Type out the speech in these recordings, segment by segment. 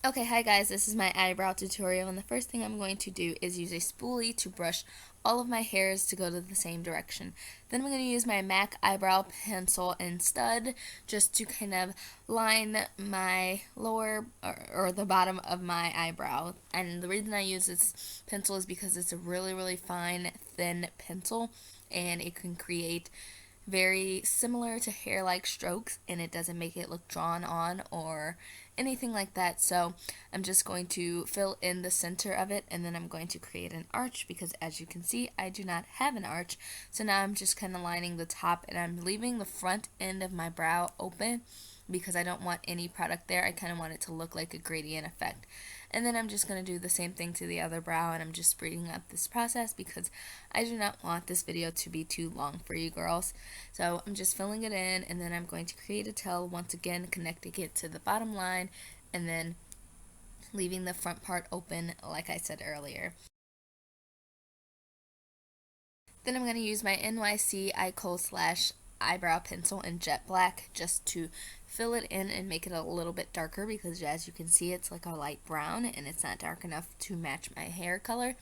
Okay, hi guys, this is my eyebrow tutorial, and the first thing I'm going to do is use a spoolie to brush all of my hairs to go to the same direction. Then I'm going to use my MAC eyebrow pencil and stud just to kind of line my lower or the bottom of my eyebrow. And the reason I use this pencil is because it's a really fine, thin pencil, and it can create very similar to hair-like strokes, and it doesn't make it look drawn on or anything like that. So I'm just going to fill in the center of it, and then I'm going to create an arch because, as you can see, I do not have an arch. So now I'm just kind of lining the top, and I'm leaving the front end of my brow open because I don't want any product there. I kind of want it to look like a gradient effect. And then I'm just going to do the same thing to the other brow, and I'm just speeding up this process because I do not want this video to be too long for you girls. So I'm just filling it in, and then I'm going to create a tail once again, connecting it to the bottom line, and then leaving the front part open like I said earlier. Then I'm going to use my NYC eyebrow pencil in jet black just to fill it in and make it a little bit darker because, as you can see, it's like a light brown and it's not dark enough to match my hair color.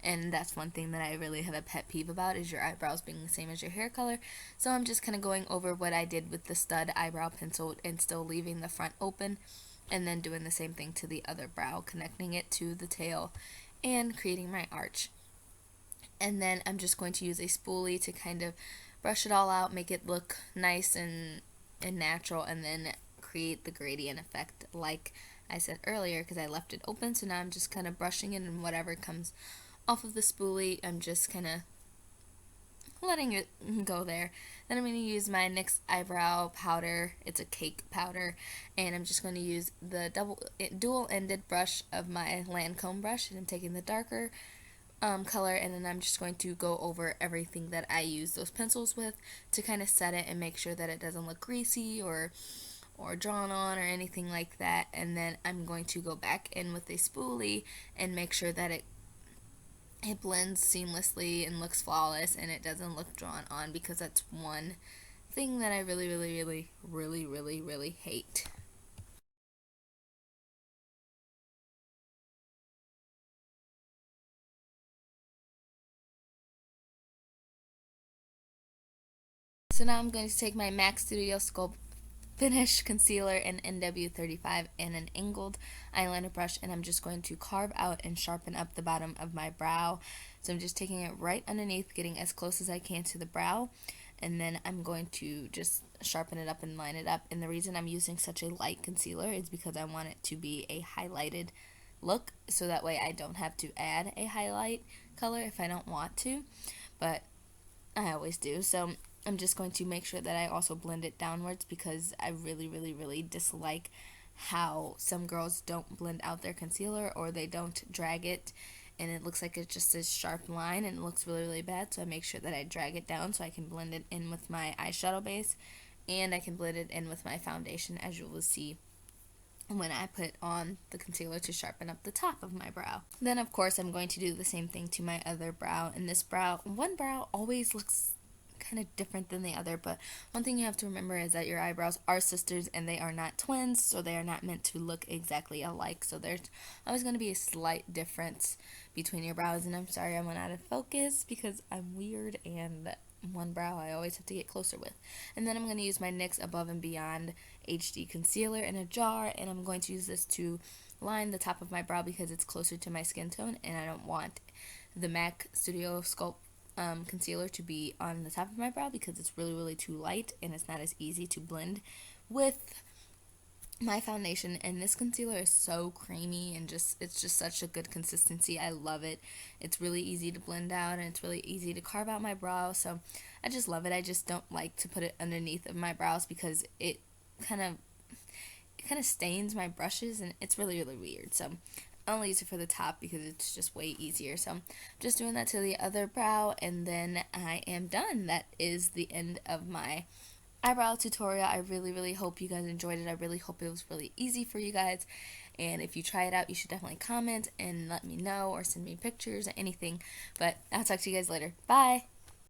And that's one thing that I really have a pet peeve about, is your eyebrows being the same as your hair color. So I'm just kind of going over what I did with the stud eyebrow pencil and still leaving the front open, and then doing the same thing to the other brow, connecting it to the tail and creating my arch. And then I'm just going to use a spoolie to kind of brush it all out, make it look nice and natural, and then create the gradient effect like I said earlier because I left it open. So now I'm just kind of brushing it, and whatever comes off of the spoolie, I'm just kind of letting it go there. Then I'm going to use my NYX eyebrow powder. It's a cake powder, and I'm just going to use the dual-ended brush of my Lancome brush, and I'm taking the darker color, and then I'm just going to go over everything that I use those pencils with to kind of set it and make sure that it doesn't look greasy or drawn on or anything like that. And then I'm going to go back in with a spoolie and make sure that it blends seamlessly and looks flawless and it doesn't look drawn on, because that's one thing that I really hate. So now I'm going to take my MAC Studio Sculpt Finish Concealer in NW35 and an angled eyeliner brush, and I'm just going to carve out and sharpen up the bottom of my brow. So I'm just taking it right underneath, getting as close as I can to the brow, and then I'm going to just sharpen it up and line it up. And the reason I'm using such a light concealer is because I want it to be a highlighted look, so that way I don't have to add a highlight color if I don't want to, but I always do. So I'm just going to make sure that I also blend it downwards because I really dislike how some girls don't blend out their concealer, or they don't drag it and it looks like it's just a sharp line and it looks really bad. So I make sure that I drag it down so I can blend it in with my eyeshadow base, and I can blend it in with my foundation, as you will see when I put on the concealer to sharpen up the top of my brow. Then of course I'm going to do the same thing to my other brow, and this brow, one brow always looks kind of different than the other, but one thing you have to remember is that your eyebrows are sisters and they are not twins, so they are not meant to look exactly alike. So there's always going to be a slight difference between your brows, and I'm sorry I went out of focus because I'm weird and one brow I always have to get closer with. And then I'm going to use my NYX Above and Beyond HD concealer in a jar, and I'm going to use this to line the top of my brow because it's closer to my skin tone, and I don't want the MAC Studio Sculpt concealer to be on the top of my brow because it's really too light and it's not as easy to blend with my foundation. And this concealer is so creamy and it's just such a good consistency. I love it. It's really easy to blend out and it's really easy to carve out my brow, so I just love it. I just don't like to put it underneath of my brows because it kind of stains my brushes and it's really weird. So I only use it for the top because it's just way easier. So I'm just doing that to the other brow, and then I am done. That is the end of my eyebrow tutorial. I really hope you guys enjoyed it. I really hope it was really easy for you guys, and if you try it out, you should definitely comment and let me know or send me pictures or anything. But I'll talk to you guys later. Bye!